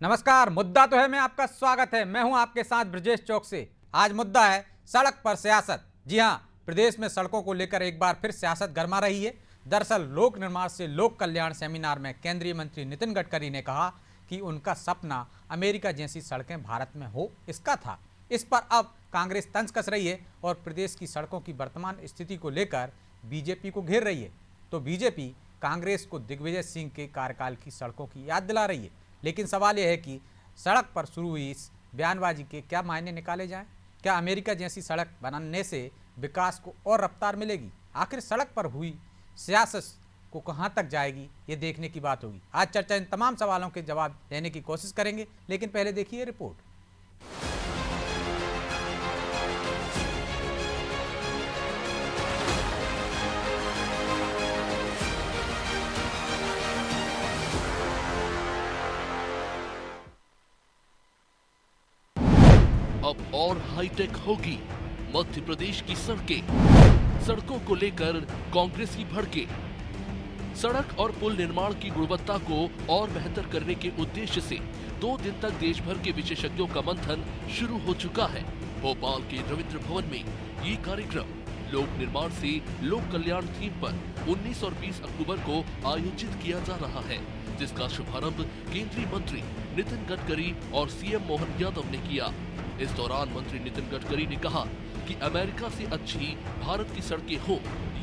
नमस्कार। मुद्दा तो है, मैं आपका स्वागत है। मैं हूं आपके साथ ब्रजेश चौक से। आज मुद्दा है सड़क पर सियासत। जी हां, प्रदेश में सड़कों को लेकर एक बार फिर सियासत गरमा रही है। दरअसल लोक निर्माण से लोक कल्याण सेमिनार में केंद्रीय मंत्री नितिन गडकरी ने कहा कि उनका सपना अमेरिका जैसी सड़कें भारत में हो, इसका था। इस पर अब कांग्रेस तंज कस रही है और प्रदेश की सड़कों की वर्तमान स्थिति को लेकर बीजेपी को घेर रही है। तो बीजेपी कांग्रेस को दिग्विजय सिंह के कार्यकाल की सड़कों की याद दिला रही है। लेकिन सवाल यह है कि सड़क पर शुरू हुई इस बयानबाजी के क्या मायने निकाले जाएं? क्या अमेरिका जैसी सड़क बनाने से विकास को और रफ्तार मिलेगी? आखिर सड़क पर हुई सियासत को कहां तक जाएगी, ये देखने की बात होगी। आज चर्चा इन तमाम सवालों के जवाब देने की कोशिश करेंगे, लेकिन पहले देखिए रिपोर्ट। अब और हाईटेक होगी मध्य प्रदेश की सड़कें। सड़कों को लेकर कांग्रेस की भड़के। सड़क और पुल निर्माण की गुणवत्ता को और बेहतर करने के उद्देश्य से 2 दिन तक देश भर के विशेषज्ञों का मंथन शुरू हो चुका है। भोपाल के रविंद्र भवन में ये कार्यक्रम लोक निर्माण से लोक कल्याण थीम पर 19 और 20 अक्टूबर को आयोजित किया जा रहा है, जिसका शुभारंभ केंद्रीय मंत्री नितिन गडकरी और सीएम मोहन यादव ने किया। इस दौरान मंत्री नितिन गडकरी ने कहा कि अमेरिका से अच्छी भारत की सड़कें हो,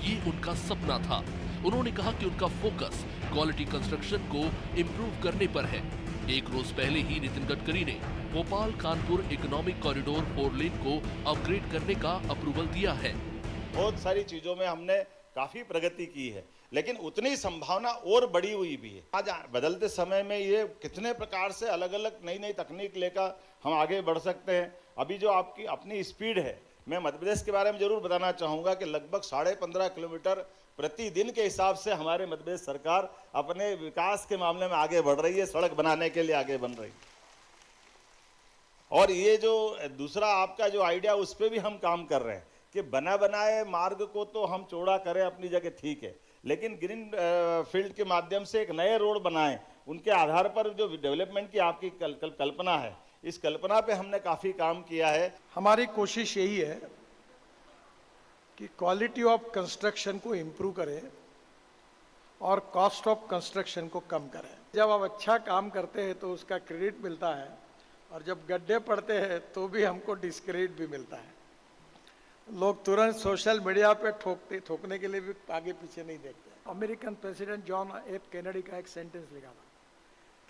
ये उनका सपना था। उन्होंने कहा कि उनका फोकस क्वालिटी कंस्ट्रक्शन को इम्प्रूव करने पर है। एक रोज पहले ही नितिन गडकरी ने भोपाल कानपुर इकोनॉमिक कॉरिडोर 4 लेन को अपग्रेड करने का अप्रूवल दिया है। बहुत सारी चीजों में हमने काफी प्रगति की है, लेकिन उतनी संभावना और बढ़ी हुई भी है। आज बदलते समय में ये कितने प्रकार से अलग अलग नई नई तकनीक लेकर हम आगे बढ़ सकते हैं। अभी जो आपकी अपनी स्पीड है, मैं मध्य प्रदेश के बारे में जरूर बताना चाहूँगा कि लगभग 15.5 किलोमीटर प्रतिदिन के हिसाब से हमारे मध्य प्रदेश सरकार अपने विकास के मामले में आगे बढ़ रही है, सड़क बनाने के लिए आगे बन रही है। और ये जो दूसरा आपका जो आइडिया, उस पर भी हम काम कर रहे हैं कि बना बनाए मार्ग को तो हम चौड़ा करें, अपनी जगह ठीक है, लेकिन ग्रीन फील्ड के माध्यम से एक नए रोड बनाएं। उनके आधार पर जो डेवलपमेंट की आपकी कल्पना है, इस कल्पना पे हमने काफी काम किया है। हमारी कोशिश यही है कि क्वालिटी ऑफ कंस्ट्रक्शन को इम्प्रूव करें और कॉस्ट ऑफ कंस्ट्रक्शन को कम करें। जब आप अच्छा काम करते हैं तो उसका क्रेडिट मिलता है, और जब गड्ढे पड़ते हैं तो भी हमको डिस्क्रेडिट भी मिलता है। लोग तुरंत सोशल मीडिया पे ठोकने के लिए भी आगे पीछे नहीं देखते। American president John F Kennedy का एक सेंटेंस लिखा था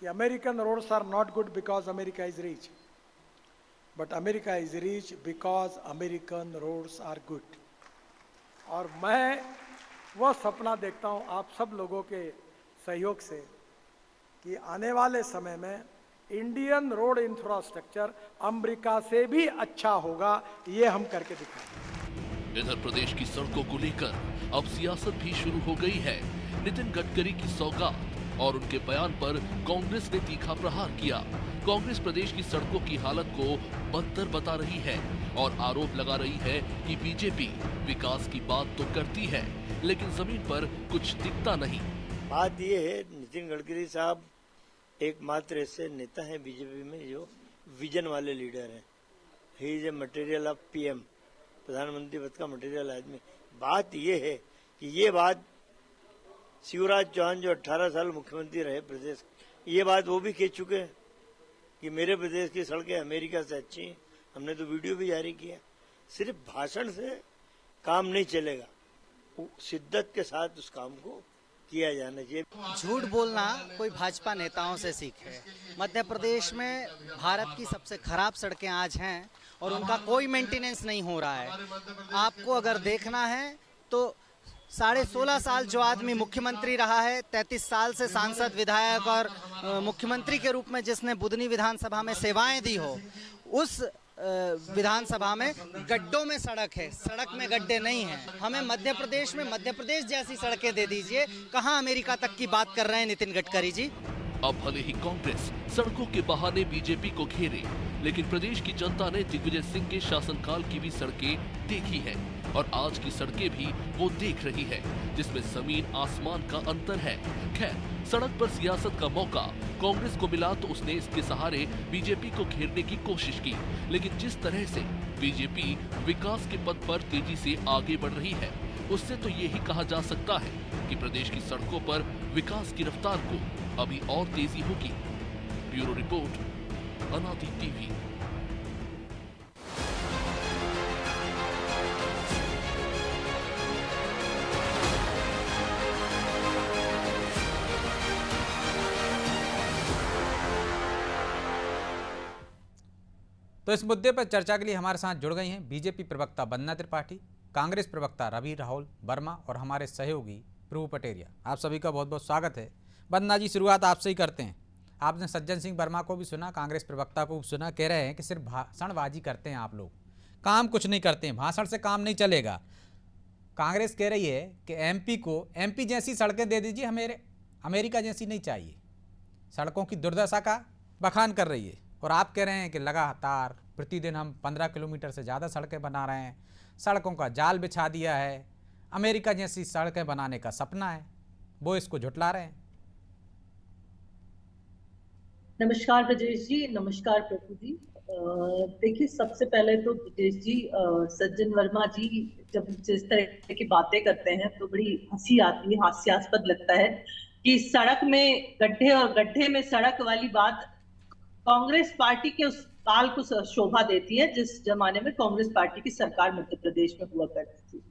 कि American roads are not good because America is rich, but America is rich because American roads are good. और मैं वो सपना देखता हूँ आप सब लोगों के सहयोग से कि आने वाले समय में इंडियन रोड इंफ्रास्ट्रक्चर अमेरिका से भी अच्छा होगा, ये हम करके दिखाएंगे। इधर प्रदेश की सड़कों को लेकर अब सियासत भी शुरू हो गई है। नितिन गडकरी की सौगात और उनके बयान पर कांग्रेस ने तीखा प्रहार किया। कांग्रेस प्रदेश की सड़कों की हालत को बदतर बता रही है और आरोप लगा रही है कि बीजेपी विकास की बात तो करती है, लेकिन जमीन पर कुछ दिखता नहीं। बात ये है, नितिन गडकरी साहब एकमात्र ऐसे नेता हैं बीजेपी में जो विजन वाले लीडर हैं। He is a material of PM, प्रधानमंत्री पद का मटेरियल आदमी। बात ये है कि ये बात शिवराज चौहान जो 18 साल मुख्यमंत्री रहे प्रदेश, ये बात वो भी कह चुके हैं कि मेरे प्रदेश की सड़कें अमेरिका से अच्छी हैं। हमने तो वीडियो भी जारी किया। सिर्फ भाषण से काम नहीं चलेगा, शिद्दत के साथ उस काम को किया जाना चाहिए। झूठ बोलना कोई भाजपा नेताओं से सीखे। मध्य प्रदेश में भारत की सबसे खराब सड़कें आज हैं और उनका कोई मेंटेनेंस नहीं हो रहा है। आपको अगर देखना है तो 16.5 साल जो आदमी मुख्यमंत्री रहा है, 33 साल से सांसद, विधायक और मुख्यमंत्री के रूप में जिसने बुधनी विधानसभा में सेवाएं दी हो, उस विधानसभा में गड्ढों में सड़क है, सड़क में गड्ढे नहीं हैं। हमें मध्य प्रदेश में मध्य प्रदेश जैसी सड़कें दे दीजिए। कहां अमेरिका तक की बात कर रहे हैं नितिन गडकरी जी? अब भले ही कांग्रेस सड़कों के बहाने बीजेपी को घेरे, लेकिन प्रदेश की जनता ने दिग्विजय सिंह के शासनकाल की भी सड़कें देखी हैं और आज की सड़कें भी वो देख रही है, जिसमें जमीन आसमान का अंतर है। खैर, सड़क पर सियासत का मौका कांग्रेस को मिला तो उसने इसके सहारे बीजेपी को घेरने की कोशिश की, लेकिन जिस तरह से बीजेपी विकास के पथ पर तेजी से आगे बढ़ रही है, उससे तो यही कहा जा सकता है कि प्रदेश की सड़कों पर विकास की रफ्तार को अभी और तेजी होगी। ब्यूरो रिपोर्ट, अनादि टीवी। तो इस मुद्दे पर चर्चा के लिए हमारे साथ जुड़ गई हैं बीजेपी प्रवक्ता वंदना त्रिपाठी, कांग्रेस प्रवक्ता रवि राहुल वर्मा और हमारे सहयोगी प्रभु पटेरिया। आप सभी का बहुत बहुत स्वागत है। वंदना जी, शुरुआत आपसे ही करते हैं। आपने सज्जन सिंह वर्मा को भी सुना, कांग्रेस प्रवक्ता को भी सुना, कह रहे हैं कि सिर्फ भाषणबाजी करते हैं आप लोग, काम कुछ नहीं करते हैं, भाषण से काम नहीं चलेगा। कांग्रेस कह रही है कि एमपी को एमपी जैसी सड़कें दे दीजिए, हमें अमेरिका जैसी नहीं चाहिए। सड़कों की दुर्दशा का बखान कर रही है और आप कह रहे हैं कि लगातार प्रतिदिन हम 15 किलोमीटर से ज़्यादा सड़कें बना रहे हैं, सड़कों का जाल बिछा दिया है, अमेरिका जैसी सड़कें बनाने का सपना है, वो इसको झुठला रहे हैं। नमस्कार ब्रजेश जी, नमस्कार प्रभु जी। देखिए, सबसे पहले तो ब्रजेश जी, सज्जन वर्मा जी जब जिस तरह की बातें करते हैं तो बड़ी हंसी आती है, हास्यास्पद लगता है कि सड़क में गड्ढे और गड्ढे में सड़क वाली बात कांग्रेस पार्टी के उस काल को शोभा देती है जिस जमाने में कांग्रेस पार्टी की सरकार मध्य प्रदेश में हुआ करती थी।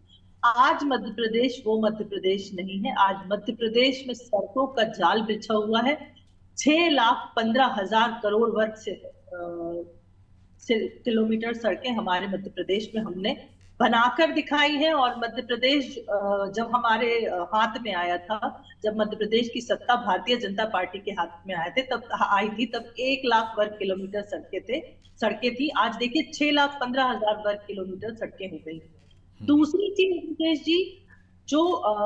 आज मध्य प्रदेश वो मध्य प्रदेश नहीं है। आज मध्य प्रदेश में सड़कों का जाल बिछा हुआ है। 6,15,000 करोड़ वर्ग से किलोमीटर सड़कें हमारे मध्य प्रदेश में हमने बनाकर दिखाई है। और मध्य प्रदेश जब हमारे हाथ में आया था, जब मध्य प्रदेश की सत्ता भारतीय जनता पार्टी के हाथ में तब 1 लाख वर्ग किलोमीटर सड़कें थी। आज देखिए 6,15,000 वर्ग किलोमीटर सड़कें हो गई। दूसरी चीज मुकेश जी, जो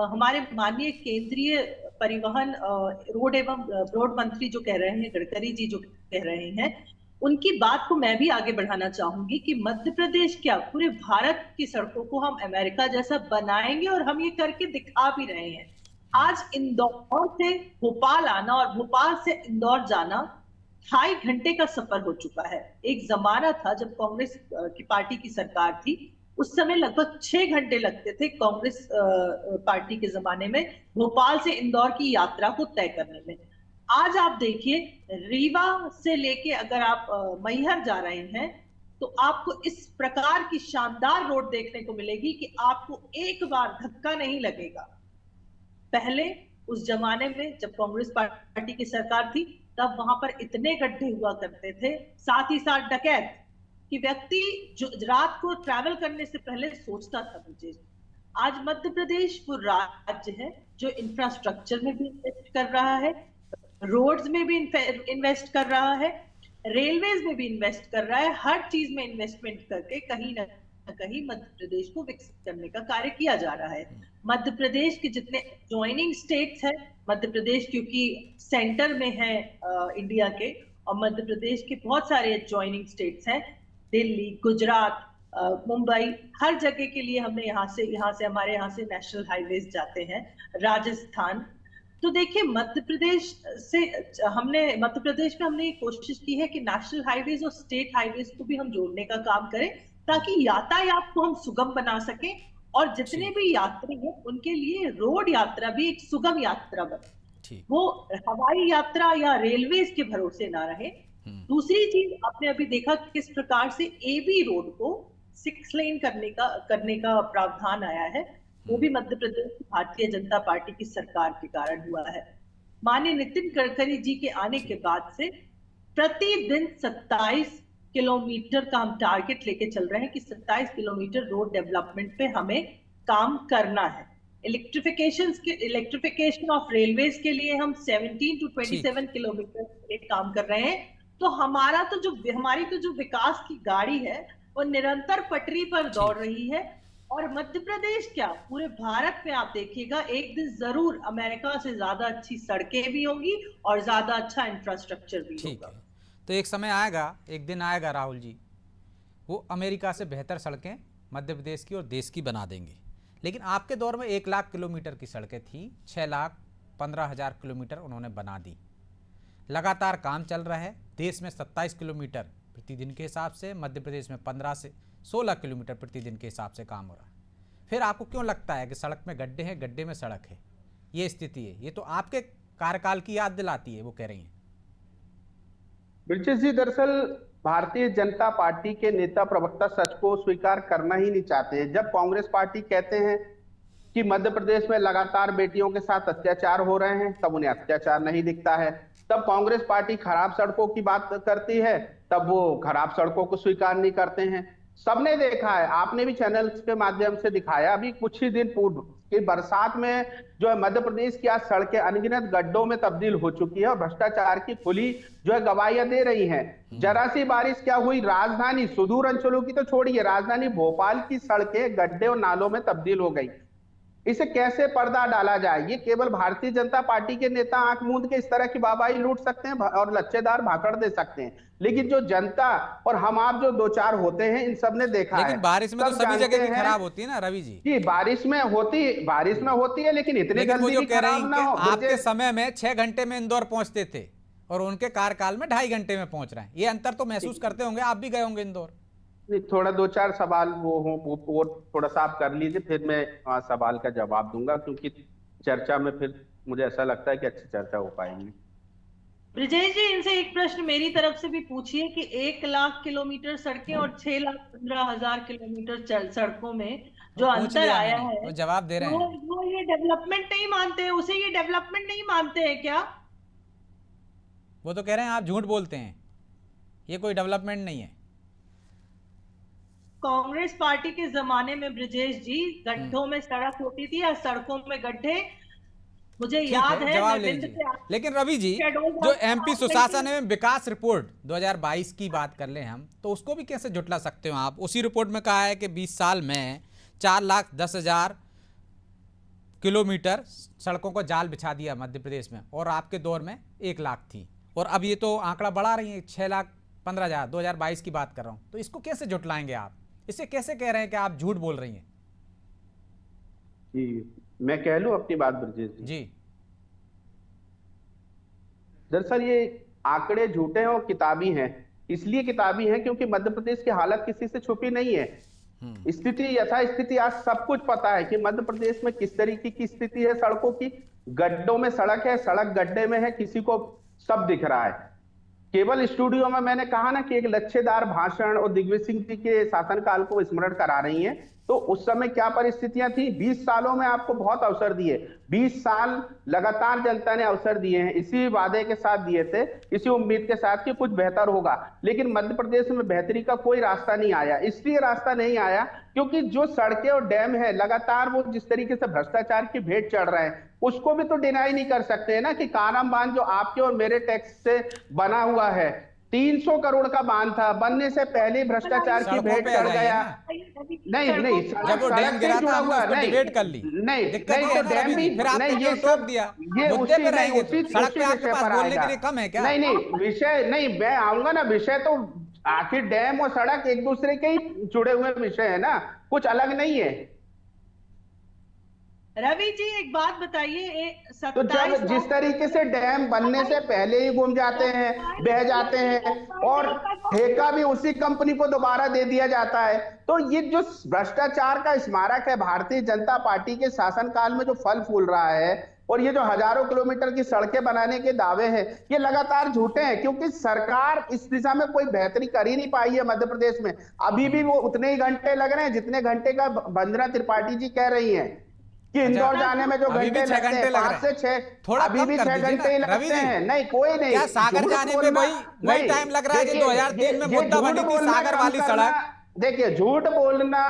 हमारे माननीय केंद्रीय परिवहन रोड एवं रोड मंत्री जो कह रहे हैं, गडकरी जी जो कह रहे हैं, उनकी बात को मैं भी आगे बढ़ाना चाहूंगी कि मध्य प्रदेश क्या पूरे भारत की सड़कों को हम अमेरिका जैसा बनाएंगे, और हम ये करके दिखा भी रहे हैं। आज इंदौर से भोपाल आना और भोपाल से इंदौर जाना 2.5 घंटे का सफर हो चुका है। एक जमाना था जब कांग्रेस की पार्टी की सरकार थी, उस समय लगभग 6 घंटे लगते थे कांग्रेस पार्टी के जमाने में भोपाल से इंदौर की यात्रा को तय करने में। आज आप देखिए, रीवा से लेके अगर आप मैहर जा रहे हैं तो आपको इस प्रकार की शानदार रोड देखने को मिलेगी कि आपको एक बार धक्का नहीं लगेगा। पहले उस जमाने में जब कांग्रेस पार्टी की सरकार थी तब वहां पर इतने गड्ढे हुआ करते थे, साथ ही साथ डकैत, कि व्यक्ति जो रात को ट्रैवल करने से पहले सोचता था। मुझे आज मध्य प्रदेश वो राज्य है जो इंफ्रास्ट्रक्चर में भी इन्वेस्ट कर रहा है, रोड्स में भी इन्वेस्ट कर रहा है, रेलवेज में भी इन्वेस्ट कर रहा है। हर चीज में इन्वेस्टमेंट करके कहीं ना कहीं मध्य प्रदेश को विकसित करने का कार्य किया जा रहा है। मध्य प्रदेश के जितने ज्वाइनिंग स्टेट्स हैं, मध्य प्रदेश क्योंकि सेंटर में है इंडिया के, और मध्य प्रदेश के बहुत सारे ज्वाइनिंग स्टेट्स हैं, दिल्ली, गुजरात, मुंबई, हर जगह के लिए हमने हमारे यहाँ से नेशनल हाईवेज जाते हैं, राजस्थान। तो देखिए, मध्य प्रदेश में हमने ये कोशिश की है कि नेशनल हाईवेज और स्टेट हाईवेज को भी हम जोड़ने का काम करें, ताकि यातायात को हम सुगम बना सकें और जितने भी यात्री हैं उनके लिए रोड यात्रा भी एक सुगम यात्रा बने, वो हवाई यात्रा या रेलवेज के भरोसे ना रहे। दूसरी चीज, आपने अभी देखा किस प्रकार से एबी रोड को 6 लेन करने का प्रावधान आया है, वो भी मध्य प्रदेश की भारतीय जनता पार्टी की सरकार के कारण हुआ है। माननीय नितिन गडकरी जी के आने के बाद से प्रतिदिन 27 किलोमीटर का हम टारगेट लेके चल रहे हैं कि 27 किलोमीटर रोड डेवलपमेंट पे हमें काम करना है। इलेक्ट्रिफिकेशन ऑफ रेलवेज के लिए हम 17 to 27 किलोमीटर काम कर रहे हैं। तो हमारी तो जो विकास की गाड़ी है वो निरंतर पटरी पर दौड़ रही है। और मध्य प्रदेश क्या, पूरे भारत में आप देखिएगा एक दिन जरूर अमेरिका से ज्यादा अच्छी सड़कें भी होंगी और ज्यादा अच्छा इंफ्रास्ट्रक्चर भी ठीक होगा। है, तो एक समय आएगा, एक दिन आएगा राहुल जी, वो अमेरिका से बेहतर सड़कें मध्य प्रदेश की और देश की बना देंगे। लेकिन आपके दौर में 1 लाख किलोमीटर की सड़कें थी, 6,15,000 किलोमीटर उन्होंने बना दी। लगातार काम चल रहा है। देश में 27 किलोमीटर प्रतिदिन के हिसाब से, मध्य प्रदेश में 15 से 16 किलोमीटर प्रतिदिन के हिसाब से काम हो रहा है। फिर आपको क्यों लगता है कि सड़क में गड्ढे हैं, गड्ढे में सड़क है, ये स्थिति है? ये तो आपके कार्यकाल की याद दिलाती है, वो कह रही हैं। ब्रिजेश जी, दरअसल भारतीय जनता पार्टी के नेता प्रवक्ता सच को स्वीकार करना ही नहीं चाहते हैं। जब कांग्रेस पार्टी कहते हैं कि मध्य प्रदेश में लगातार बेटियों के साथ अत्याचार हो रहे हैं, तब उन्हें अत्याचार नहीं दिखता है। तब कांग्रेस पार्टी खराब सड़कों की बात करती है, तब वो खराब सड़कों को स्वीकार नहीं करते हैं। सबने देखा है, आपने भी चैनल्स के माध्यम से दिखाया अभी कुछ ही दिन पूर्व कि बरसात में जो है मध्य प्रदेश की आज सड़कें अनगिनत गड्ढों में तब्दील हो चुकी है और भ्रष्टाचार की खुली जो है गवाहियां दे रही हैं। जरा सी बारिश क्या हुई, राजधानी सुदूर अंचलों की तो छोड़िए, राजधानी भोपाल की सड़कें गड्ढे और नालों में तब्दील हो गई। इसे कैसे पर्दा डाला जाए? ये केवल भारतीय जनता पार्टी के नेता आंख मूंद के इस तरह की वाहवाही लूट सकते हैं और लच्छेदार भाषण दे सकते हैं, लेकिन जो जनता और हम आप जो दो चार होते हैं, इन सब ने देखा है। लेकिन बारिश में तो सभी जगह की खराब होती है ना रवि जी। जी, बारिश में होती है, लेकिन इतनी लेकिन वो जो जल्दी कह रही खराब हैं ना हो। कि आपके समय में 6 घंटे में इंदौर पहुंचते थे और उनके कार्यकाल में 2.5 घंटे में पहुंच रहे हैं। ये अंतर तो महसूस करते होंगे, आप भी गए होंगे इंदौर। थोड़ा 2-4 सवाल वो थोड़ा सा आप कर लीजिए, फिर मैं सवाल का जवाब दूंगा, क्योंकि चर्चा में फिर मुझे ऐसा लगता है कि अच्छी चर्चा हो पाएगी। ब्रिजेश जी, इनसे एक प्रश्न मेरी तरफ से भी पूछिए कि 1 लाख किलोमीटर सड़कें और 6,15,000 किलोमीटर सड़कों में जो अंतर आया है, वो जवाब दे रहे हैं। वो ये डेवलपमेंट नहीं मानते हैं, उसे ये डेवलपमेंट नहीं मानते हैं क्या? वो तो कह रहे हैं आप झूठ बोलते हैं, ये कोई डेवलपमेंट नहीं है। कांग्रेस पार्टी के जमाने में ब्रिजेश जी गड्ढों में सड़क होती थी या सड़कों में गड्ढे, मुझे याद है। जवाब ले लीजिए। लेकिन रवि जी, जो एमपी सुशासन में विकास रिपोर्ट 2022 की बात कर ले हम, तो उसको भी कैसे झुटला सकते हो आप? उसी रिपोर्ट में कहा है कि 20 साल में 4,10,000 किलोमीटर सड़कों को जाल बिछा दिया मध्य प्रदेश में, और आपके दौर में 1 लाख थी, और अब ये तो आंकड़ा बढ़ा रही है, 6,15,000 2022 की बात कर रहा हूं। तो इसको कैसे झुटलाएंगे आप? इसे कैसे कह रहे हैं कि आप झूठ बोल रही हैं? जी, मैं कह लूं अपनी बात ब्रजेश जी। दरअसल ये आंकड़े झूठे हैं और किताबी हैं। इसलिए किताबी हैं क्योंकि मध्य प्रदेश की हालत किसी से छुपी नहीं है। स्थिति यथा स्थिति आज सब कुछ पता है कि मध्य प्रदेश में किस तरीके की स्थिति है सड़कों की। गड्ढों में सड़क है, सड़क गड्ढे में है, किसी को सब दिख रहा है। केवल स्टूडियो में मैंने कहा ना कि एक लच्छेदार भाषण और दिग्विजय सिंह जी के शासनकाल को स्मरण करा रही हैं, तो उस समय क्या परिस्थितियां थी। 20 सालों में आपको बहुत अवसर दिए, 20 साल लगातार जनता ने अवसर दिए हैं, इसी वादे के साथ दिए थे, इसी उम्मीद के साथ कि कुछ बेहतर होगा। लेकिन मध्य प्रदेश में बेहतरी का कोई रास्ता नहीं आया। इसलिए रास्ता नहीं आया क्योंकि जो सड़कें और डैम है, लगातार वो जिस तरीके से भ्रष्टाचार की भेंट चढ़ रहे हैं, उसको भी तो डिनाई नहीं कर सकते है ना कि कानम बांध जो आपके और मेरे टैक्स से बना हुआ है, 300 करोड़ का बांध था, बनने से पहले भ्रष्टाचार की भेंट चढ़ गया। नहीं, जब वो डैम गिरा था हमने उसको डिबेट कर ली। नहीं, तो डैम भी फिर आपने ये टोक दिया, ये मुद्दे पे रहेंगे। सड़क पे आपके विषय पास पर बोलने के लिए आएगा। कम है क्या? नहीं, विषय नहीं, मैं आऊंगा ना। विषय तो आखिर डैम और सड़क एक दूसरे के ही जुड़े हुए विषय है ना, कुछ अलग नहीं है। रवि जी एक बात बताइए, तो जब जिस तरीके से डैम बनने से पहले ही गुम जाते हैं, बह जाते हैं, और ठेका भी उसी कंपनी को दोबारा दे दिया जाता है, तो ये जो भ्रष्टाचार का स्मारक है भारतीय जनता पार्टी के शासनकाल में जो फल फूल रहा है, और ये जो हजारों किलोमीटर की सड़कें बनाने के दावे हैं, ये लगातार झूठे हैं, क्योंकि सरकार इस दिशा में कोई बेहतरी कर ही नहीं पाई है मध्य प्रदेश में। अभी भी वो उतने ही घंटे लग रहे हैं जितने घंटे का वंदना त्रिपाठी जी कह रही हैं कि इंदौर जाने में जो घंटे लगते हैं 5 से 6, अभी भी 6 घंटे ही लगते हैं। नहीं, कोई नहीं। क्या सागर जाने में वही टाइम लग रहा है? 2003 में मुद्दा बनी थी सागर वाली सड़क। देखिए, झूठ बोलना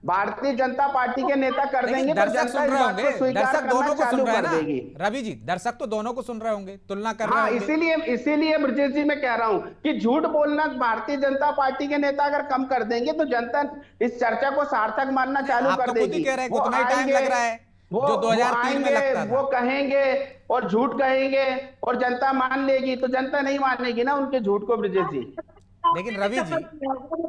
भारतीय जनता पार्टी के नेता कर देंगे तो दर्शक जनता सुन इस रहे बात होंगे, को स्वीकार दर्शक करना दोनों को चालू सुन रहे हैं कर ना देगी। रवि जी, दर्शक तो दोनों को सुन रहे होंगे, तुलना कर रहे हाँ, होंगे। इसीलिए ब्रजेश जी मैं कह रहा हूं कि झूठ बोलना भारतीय जनता पार्टी के नेता अगर कम कर देंगे तो जनता इस चर्चा को सार्थक मानना चालू आप कर तो खुद ही देगी। कह रहे हैं कि वो उतना ही टाइम आएंगे, लग रहा है वो जो 2003 में आएंगे, लगता वो था। कहेंगे और झूठ कहेंगे और जनता मान लेगी, तो जनता नहीं मानेगी ना उनके झूठ को ब्रजेश जी। लेकिन रवि जी,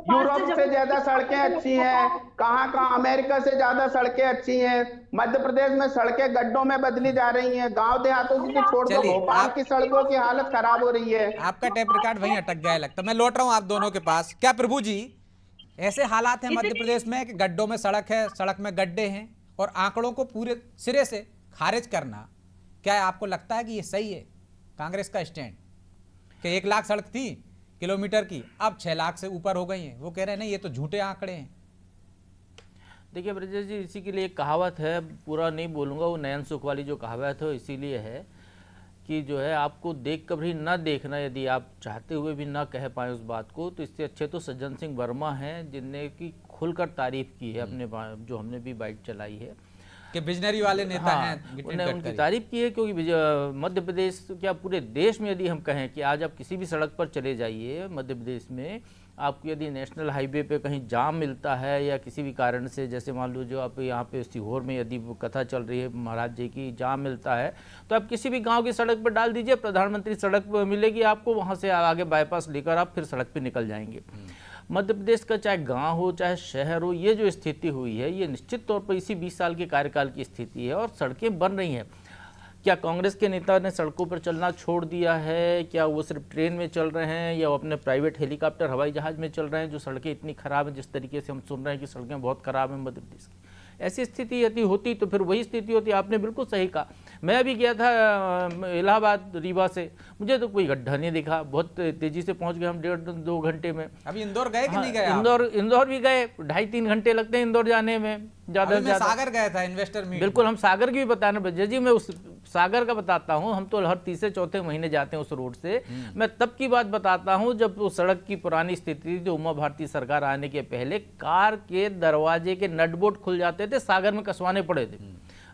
यूरोप से ज्यादा सड़कें अच्छी हैं, कहाँ अमेरिका से ज्यादा सड़कें अच्छी हैं, मध्य प्रदेश में सड़कें गड्ढों में बदली जा रही हैं, गांव देहातों की तो छोड़ दो, चलिए, भोपाल की सड़कों की हालत खराब हो रही है। आपका टेप रिकॉर्ड वहीं अटक गया है लगता है। मैं लौट रहा हूं आप दोनों के पास। क्या प्रभु जी ऐसे हालात हैं मध्य प्रदेश में कि गड्ढों में सड़क है, सड़क में गड्ढे हैं, और आंकड़ों को पूरे सिरे से खारिज करना, क्या आपको लगता है कि ये सही है कांग्रेस का स्टैंड कि 1 लाख सड़क थी किलोमीटर की, अब 6 लाख से ऊपर हो गई हैं? वो कह रहे हैं नहीं, ये तो झूठे आंकड़े हैं। देखिए ब्रजेश जी, इसी के लिए एक कहावत है, पूरा नहीं बोलूँगा, वो नयन सुख वाली जो कहावत है इसीलिए है कि जो है आपको देख कभी ना देखना, यदि आप चाहते हुए भी ना कह पाए उस बात को, तो इससे अच्छे तो सज्जन सिंह वर्मा हैं जिनने की खुलकर तारीफ की है अपने जो हमने भी बाइक चलाई है कि विजनरी वाले नेता हाँ, हैं नितिन उन्हें उनकी गडकरी। तारीफ की है, क्योंकि मध्य प्रदेश क्या पूरे देश में यदि हम कहें कि आज आप किसी भी सड़क पर चले जाइए मध्य प्रदेश में, आपको यदि नेशनल हाईवे पे कहीं जाम मिलता है या किसी भी कारण से, जैसे मान लो जो आप यहाँ पे सीहोर में यदि वो कथा चल रही है महाराज जी की, जाम मिलता है, तो आप किसी भी गांव की सड़क पर डाल दीजिए, प्रधानमंत्री सड़क मिलेगी आपको, वहाँ से आगे बाईपास लेकर आप फिर सड़क पर निकल जाएंगे। मध्य प्रदेश का चाहे गांव हो चाहे शहर हो, ये जो स्थिति हुई है ये निश्चित तौर पर इसी 20 साल के कार्यकाल की स्थिति है, और सड़कें बन रही हैं। क्या कांग्रेस के नेता ने सड़कों पर चलना छोड़ दिया है? क्या वो सिर्फ ट्रेन में चल रहे हैं या वो अपने प्राइवेट हेलीकॉप्टर हवाई जहाज में चल रहे हैं, जो सड़कें इतनी खराब हैं, जिस तरीके से हम सुन रहे हैं कि सड़कें बहुत खराब हैं मध्य प्रदेश की? ऐसी स्थिति यदि होती तो फिर वही स्थिति होती। आपने बिल्कुल सही कहा। मैं अभी गया था इलाहाबाद रीवा से, मुझे तो कोई गड्ढा नहीं दिखा, बहुत तेजी से पहुंच गए हम 1.5-2 घंटे में। अभी इंदौर गए कि नहीं गए? इंदौर भी गए, 2.5-3 घंटे लगते हैं इंदौर जाने में ज्यादा से ज्यादा। सागर गया था इन्वेस्टर मीट। बिल्कुल, हम सागर की भी बताना बजे जी, मैं उस सागर का बताता हूँ। हम तो हर तीसरे चौथे महीने जाते हैं उस रोड से। मैं तब की बात बताता हूँ जब वो सड़क की पुरानी स्थिति थी, जो उमा भारती सरकार आने के पहले कार के दरवाजे के नट बोल्ट खुल जाते थे, सागर में कसवाने पड़े थे।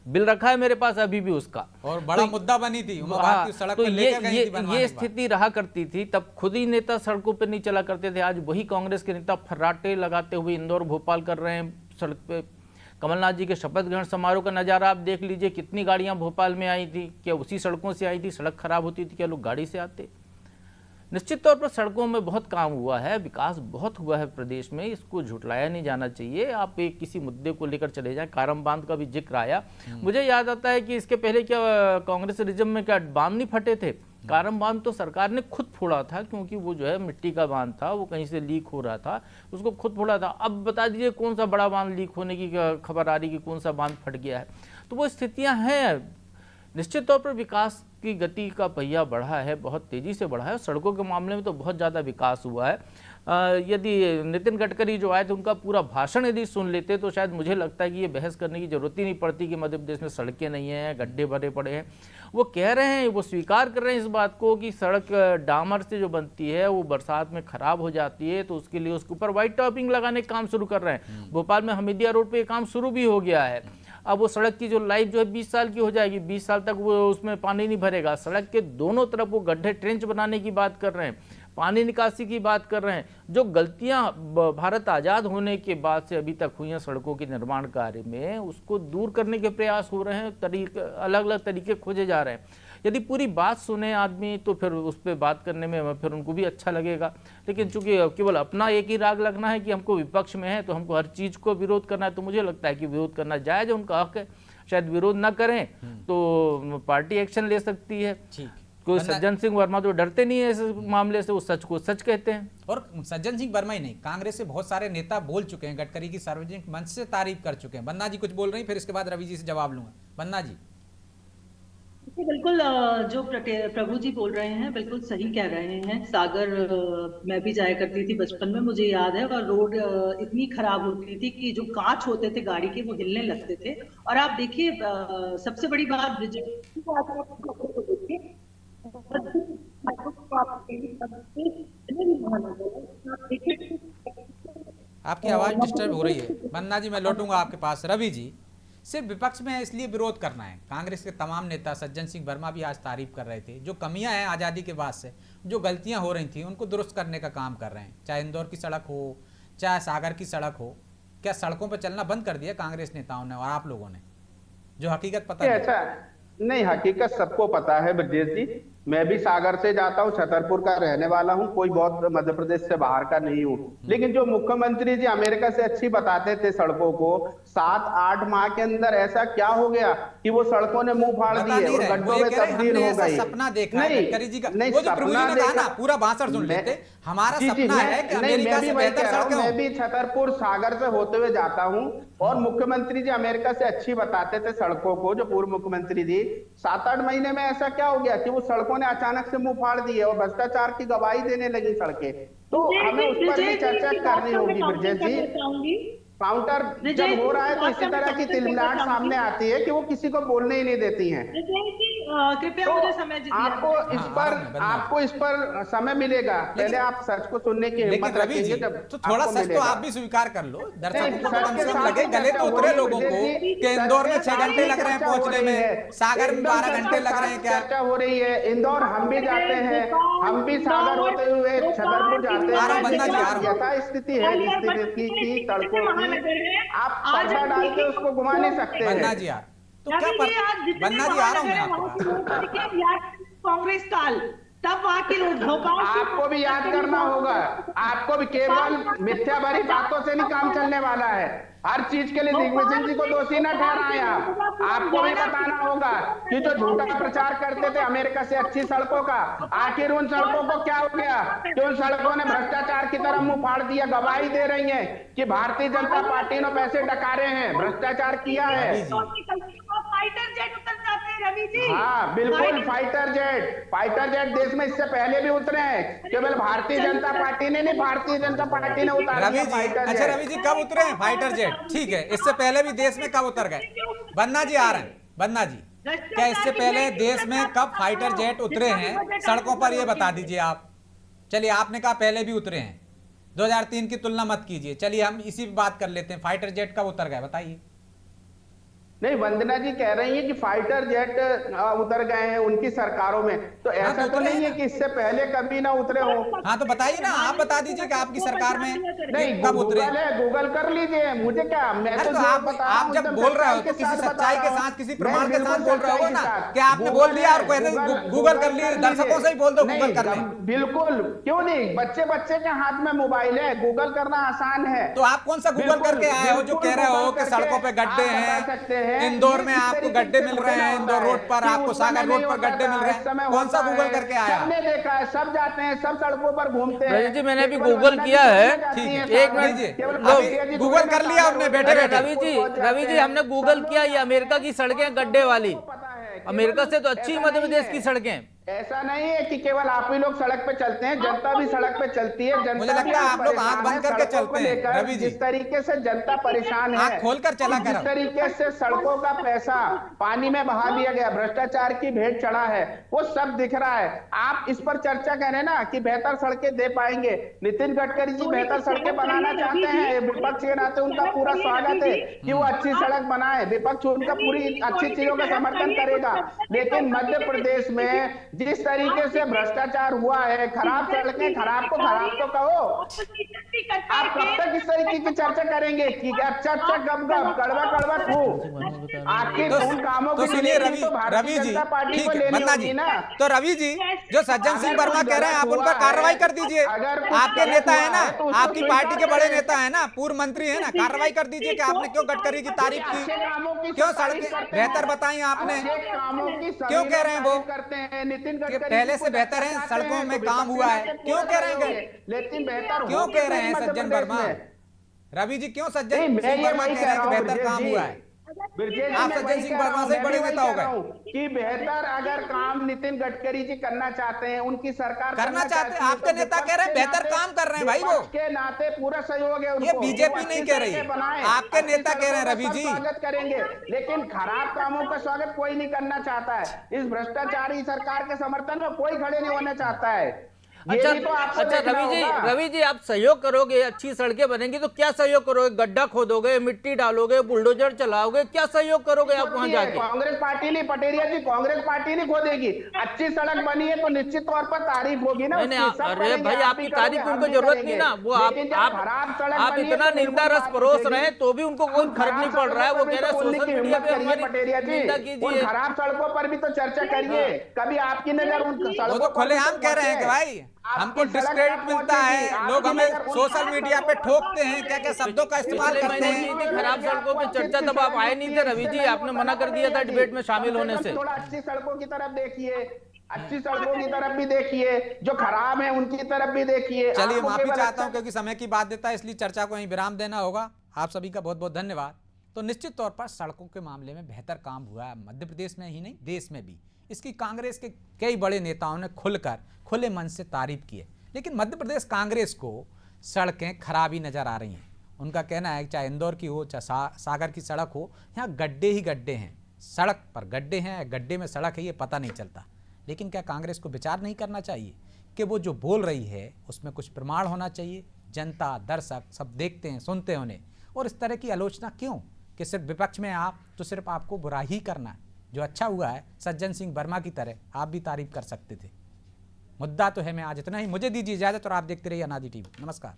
बिल रखा है मेरे पास अभी भी उसका, और बड़ा मुद्दा बनी थी उमा भारती सड़क पे लेकर गई थी बनवाने ये के बाद। स्थिति रहा करती थी। तब खुद ही नेता सड़कों पे नहीं चला करते थे। आज वही कांग्रेस के नेता फर्राटे लगाते हुए इंदौर भोपाल कर रहे हैं सड़क पे। कमलनाथ जी के शपथ ग्रहण समारोह का नज़ारा आप देख लीजिए, कितनी गाड़ियां भोपाल में आई थी, क्या उसी सड़कों से आई थी? सड़क खराब होती थी, क्या लोग गाड़ी से आते? निश्चित तौर पर सड़कों में बहुत काम हुआ है, विकास बहुत हुआ है प्रदेश में, इसको झुटलाया नहीं जाना चाहिए। आप एक किसी मुद्दे को लेकर चले जाएं, कारम बांध का भी जिक्र आया, मुझे याद आता है कि इसके पहले क्या कांग्रेस रिजम में क्या बांध नहीं फटे थे? कारम बांध तो सरकार ने खुद फोड़ा था, क्योंकि वो जो है मिट्टी का बांध था, वो कहीं से लीक हो रहा था, उसको खुद फोड़ा था। अब बता दीजिए कौन सा बड़ा बांध लीक होने की खबर आ रही कि कौन सा बांध फट गया है? तो वो स्थितियां हैं। निश्चित तौर पर विकास की गति का पहिया बढ़ा है, बहुत तेजी से बढ़ा है। सड़कों के मामले में तो बहुत ज़्यादा विकास हुआ है। यदि नितिन गडकरी जो आए थे उनका पूरा भाषण यदि सुन लेते तो शायद मुझे लगता है कि ये बहस करने की जरूरत ही नहीं पड़ती कि मध्य प्रदेश में सड़कें नहीं हैं, गड्ढे भरे पड़े हैं। वो कह रहे हैं, वो स्वीकार कर रहे हैं इस बात को कि सड़क डामर से जो बनती है वो बरसात में खराब हो जाती है, तो उसके लिए उसके ऊपर व्हाइट टॉपिंग लगाने का काम शुरू कर रहे हैं। भोपाल में हमीदिया रोड पर काम शुरू भी हो गया है। अब वो सड़क की जो लाइफ जो है 20 साल की हो जाएगी, 20 साल तक वो उसमें पानी नहीं भरेगा। सड़क के दोनों तरफ वो गड्ढे ट्रेंच बनाने की बात कर रहे हैं, पानी निकासी की बात कर रहे हैं। जो गलतियां भारत आज़ाद होने के बाद से अभी तक हुई हैं सड़कों के निर्माण कार्य में, उसको दूर करने के प्रयास हो रहे हैं, अलग अलग तरीके खोजे जा रहे हैं। यदि पूरी बात सुने आदमी तो फिर उस पर बात करने में फिर उनको भी अच्छा लगेगा। लेकिन चूंकि केवल अपना एक ही राग लगना है कि हमको विपक्ष में है तो हमको हर चीज़ को विरोध करना है, तो मुझे लगता है कि विरोध करना जायज़ है, उनका हक है। शायद विरोध ना करें तो पार्टी एक्शन ले सकती है। कोई सज्जन सिंह वर्मा तो डरते नहीं है इस मामले से, वो सच को सच कहते हैं। और सज्जन सिंह वर्मा ही नहीं, कांग्रेस से बहुत सारे नेता बोल चुके हैं, गडकरी की सार्वजनिक मंच से तारीफ कर चुके हैं। बन्ना जी कुछ बोल रही, फिर इसके बाद रवि जी से जवाब लूंगा। बन्ना जी। बिल्कुल, जो प्रभु जी बोल रहे हैं बिल्कुल सही कह रहे हैं। सागर मैं भी जाया करती थी बचपन में, मुझे याद है। और रोड इतनी खराब होती थी कि जो कांच होते थे गाड़ी के वो हिलने लगते थे। और आप देखिए, सबसे बड़ी बात आपकी आवाज डिस्टर्ब हो रही है। बन्ना जी मैं लौटूंगा आपके पास। रवि जी, सिर्फ विपक्ष में इसलिए विरोध करना है। कांग्रेस के तमाम नेता, सज्जन सिंह वर्मा भी आज तारीफ कर रहे थे। जो कमियां हैं आज़ादी के बाद से, जो गलतियां हो रही थी, उनको दुरुस्त करने का काम कर रहे हैं। चाहे इंदौर की सड़क हो, चाहे सागर की सड़क हो। क्या सड़कों पर चलना बंद कर दिया कांग्रेस नेताओं ने और आप लोगों ने, जो हकीकत पता नहीं? ऐसा नहीं, हकीकत सबको पता है ब्रजेश जी। मैं भी सागर से जाता हूँ, छतरपुर का रहने वाला हूँ, कोई बहुत मध्य प्रदेश से बाहर का नहीं हूँ। लेकिन जो मुख्यमंत्री जी अमेरिका से अच्छी बताते थे सड़कों को, 7-8 माह के अंदर ऐसा क्या हो गया कि वो सड़कों ने मुंह फाड़ दिए और गड्ढों में तब्दील हो गई। सपना देखा है गडकरी जी का, वो जो प्रभु जी ने कहा ना, पूरा भाषण सुन लेते। हमारा सपना है कि अमेरिका से बेहतर सड़कें हों। मैं भी छतरपुर सागर से होते हुए जाता हूँ और मुख्यमंत्री जी अमेरिका से अच्छी बताते थे सड़कों को, जो पूर्व मुख्यमंत्री जी। 7-8 महीने में ऐसा क्या हो गया कि वो सड़कों ने अचानक से मुंह फाड़ दिए और भ्रष्टाचार की गवाही देने लगी सड़कें। तो हमें उस पर भी चर्चा करनी होगी ब्रजेश जी। काउंटर जब हो रहा है तो इसी तरह की तिलमिलाहट सामने आती है कि वो किसी को बोलने ही नहीं देती हैं। कृपया तो मुझे समय दीजिए। आपको इस पर समय मिलेगा। पहले आप सच को सुनने की हिम्मत रखेंगे जब तो थोड़ा सच तो आप भी स्वीकार कर लो। दर्शकों को कम से कम लगे, गले तो उतरे लोगों को कि इंदौर में 6 घंटे लग रहे हैं पहुंचने में, सागर में 12 घंटे लग रहे हैं। क्या चर्चा हो रही है? इंदौर हम भी जाते हैं, हम भी सागर होते हुए छतरपुर जाते हैं। यथा स्थिति है इस स्थिति की सड़कों की, आप पर्दा डाल के उसको घुमा नहीं सकते। बन्ना जी यार, तो क्या बन्ना जी आ रहा हूँ मैं आपको। कांग्रेस काल तब वहां के लोग भोपाल, आपको भी याद करना होगा। आपको भी केवल मिथ्या भरी बातों से नहीं काम चलने वाला है। हर चीज के लिए दिग्विजय जी को दोषी न ठहराएं आप। आपको भी बताना होगा कि जो झूठा प्रचार करते थे अमेरिका से अच्छी सड़कों का, आखिर उन सड़कों को क्या हो गया कि उन सड़कों ने भ्रष्टाचार की तरह मुंह फाड़ दिया। गवाही दे रही है कि भारतीय जनता पार्टी ने पैसे डकारे हैं, भ्रष्टाचार किया है। फाइटर जेट उतर जाते हैं रवि जी। हाँ बिल्कुल, फाइटर जेट देश में इससे पहले भी उतरे हैं। केवल भारतीय जनता पार्टी ने नहीं, भारतीय जनता पार्टी ने उतारा रवि जी। अच्छा रवि जी, कब उतरे हैं फाइटर जेट? ठीक है, इससे पहले भी देश में कब उतर गए? बन्ना जी आ रहे हैं। बन्ना जी, क्या इससे पहले देश में कब फाइटर जेट उतरे हैं सड़कों पर, ये बता दीजिए आप। चलिए, आपने कहा पहले भी उतरे हैं, 2003 की तुलना मत कीजिए। चलिए हम इसी पे बात कर लेते हैं, फाइटर जेट कब उतर गए बताइए। नहीं, वंदना जी कह रही है कि फाइटर जेट उतर गए हैं उनकी सरकारों में, तो ऐसा तो नहीं है कि इससे पहले कभी ना उतरे हो। हाँ तो बताइए ना, आप बता दीजिए कि आपकी सरकार में नहीं, कब उतरे। गूगल कर लीजिए, मुझे क्या। मैं तो आप जब बोल रहे हो तो किसी सच्चाई के साथ, किसी प्रमाण के साथ बोल रहे हो ना। क्या आपने बोल दिया और गूगल कर लिया? दर्शकों से ही बोल दो गूगल कर लें। बिल्कुल, क्यों नहीं। बच्चे के हाथ में मोबाइल है, गूगल करना आसान है। तो आप कौन सा गूगल करके आए हो जो कह रहे हो कि सड़कों पे गड्ढे हैं, इंदौर में आपको गड्ढे मिल रहे हैं, इंदौर रोड पर आपको, सागर रोड पर गड्ढे मिल रहे हैं? कौन सा गूगल करके आया? सबने देखा है, सब जाते हैं, सब सड़कों पर घूमते हैं। जी मैंने भी गूगल किया है। ठीक है, एक मिनट, गूगल कर लिया आपने बैठे बैठे? रवि जी हमने गूगल किया, ये अमेरिका की सड़कें गड्ढे वाली। अमेरिका से तो अच्छी मध्य प्रदेश की सड़कें। ऐसा नहीं है कि केवल आप ही लोग सड़क पे चलते हैं, जनता भी सड़क पे चलती है। जनता मुझे लगता है आप लोग आंख बंद करके चलते हैं रवि जी। जिस तरीके से जनता परेशान है, आंख खोलकर चला कर, जिस तरीके से सड़कों का पैसा पानी में बहा दिया गया, भ्रष्टाचार की भेंट चढ़ा है, वो सब दिख रहा है। आप इस पर चर्चा करें ना कि बेहतर सड़कें दे पाएंगे। नितिन गडकरी जी बेहतर सड़कें बनाना चाहते हैं, विपक्ष के नाते उनका पूरा स्वागत है कि वो अच्छी सड़क बनाए। विपक्ष उनका पूरी अच्छी चीजों का समर्थन करेगा। लेकिन मध्य प्रदेश में जिस तरीके से भ्रष्टाचार हुआ है, खराब सड़कें, खराब को कहो। आप कब तक इस तरीके की चर्चा करेंगे कि अच्छा गप कड़वा फू? आखिर उन कामों तो सुनिए रवि जी, ठीक है बन्ना जी। तो रवि जी, जो सज्जन सिंह वर्मा कह रहे हैं आप उन पर कार्रवाई कर दीजिए। आपके नेता है ना, आपकी पार्टी के बड़े नेता है ना, पूर्व मंत्री है ना, कार्रवाई कर दीजिए कि आपने क्यों गडकरी की तारीफ की, क्यों सड़कें बेहतर बताई आपने, क्यों कह रहे हैं वो करते हैं। नितिन गडकरी पहले से बेहतर है, सड़कों में काम हुआ है, क्यों कह रहे हैं? लेकिन बेहतर क्यों कह रहे हैं सज्जन वर्मा? रवि जी क्यों सज्जन सिंह वर्मा कह रहे हैं कि बेहतर काम हुआ है? आप सज्जन सिंह वर्मा से बड़े नेता हो गए कि बेहतर अगर काम नितिन गडकरी जी करना चाहते हैं, उनकी सरकार करना चाहते हैं, आपके नेता कह रहे हैं बेहतर काम कर रहे हैं भाई, वो के नाते पूरा सहयोग है। ये बीजेपी नहीं कह रही, आपके नेता कह रहे हैं रवि जी। स्वागत करेंगे, लेकिन खराब कामों का स्वागत कोई नहीं करना चाहता है। इस भ्रष्टाचारी सरकार के समर्थन में कोई खड़े नहीं होना चाहता है। अच्छा भी तो आपको अच्छा देखना होगा। रवि जी आप सहयोग करोगे, अच्छी सड़कें बनेंगी तो क्या सहयोग करोगे? गड्ढा खोदोगे, मिट्टी डालोगे, बुलडोजर चलाओगे, क्या सहयोग करोगे आप वहां जाके? कांग्रेस पार्टी नहीं, पटेरिया जी, कांग्रेस पार्टी नहीं खोदेगी। अच्छी सड़क बनी है तो निश्चित तौर पर तारीफ होगी ना नहीं, उसकी, सब अरे करेंगे, भाई आप भी आपकी करोगे, तारीफ हम उनको भी जरूरत करेंगे। नहीं ना, वो लेकिन जब खराब सड़क आप बनी है इतना तो निंदा बिल्कुल रस बात परोस उठेगी। रहे हैं तो भी उनको कोई उन फर्क नहीं खराब पड़ रहा है। वो सड़कों पर कह रहे हैं भी तो बोलने सोशल की मीडिया हिम्मत पे करिए हमारी पटेरिया जी, निंदा उन कीजिए। खराब सड़कों पर भी तो चर्चा करिए, कभी आपकी नजर उन वो सड़कों तो पर खुलेआम भी कह रहे हैं कि पहुंचे। भाई हमको आपकी सड़क डिस्क्रेडिट तक मिलता पहुंचेगी, है, आपकी लोग हमें नजर उन सोशल खराब मीडिया पे सड़कों ठोकते हैं, क्या क्या शब्दों का इस्तेमाल पिछले करते महीने हैं। की थी खराब सड़कों पे चर्चा, तब आप आए नहीं थे रवि जी, आपने मना कर दिया था डिबेट में शामिल होने से। थोड़ा अच्छी सड़कों की तरफ देखिए, अच्छी सड़कों की तरफ भी देखिए, जो खराब है उनकी तरफ भी देखिए। चलिए आपको माफी केवल चाहता अच्छा हूं क्योंकि समय की बाध्यता है, इसलिए चर्चा को यहीं विराम देना होगा। आप सभी का बहुत बहुत धन्यवाद। तो निश्चित तौर पर सड़कों के मामले में बेहतर काम हुआ है मध्य प्रदेश में ही नहीं, देश में भी। इसकी कांग्रेस के कई बड़े नेताओं ने खुलकर खुले मन से तारीफ की है, लेकिन मध्य प्रदेश कांग्रेस को सड़कें खराब ही नजर आ रही हैं। उनका कहना है चाहे इंदौर की हो चाहे सागर की सड़क हो, यहाँ गड्ढे ही गड्ढे हैं, सड़क पर गड्ढे हैं, गड्ढे में सड़क है, ये पता नहीं चलता। लेकिन क्या कांग्रेस को विचार नहीं करना चाहिए कि वो जो बोल रही है उसमें कुछ प्रमाण होना चाहिए? जनता दर्शक सब देखते हैं, सुनते हैं उन्हें, और इस तरह की आलोचना क्यों कि सिर्फ विपक्ष में आप तो सिर्फ आपको बुरा ही करना है। जो अच्छा हुआ है सज्जन सिंह वर्मा की तरह आप भी तारीफ कर सकते थे। मुद्दा तो है मैं आज इतना ही, मुझे दीजिए इजाजत और आप देखते रहिए अनादि टीवी। नमस्कार।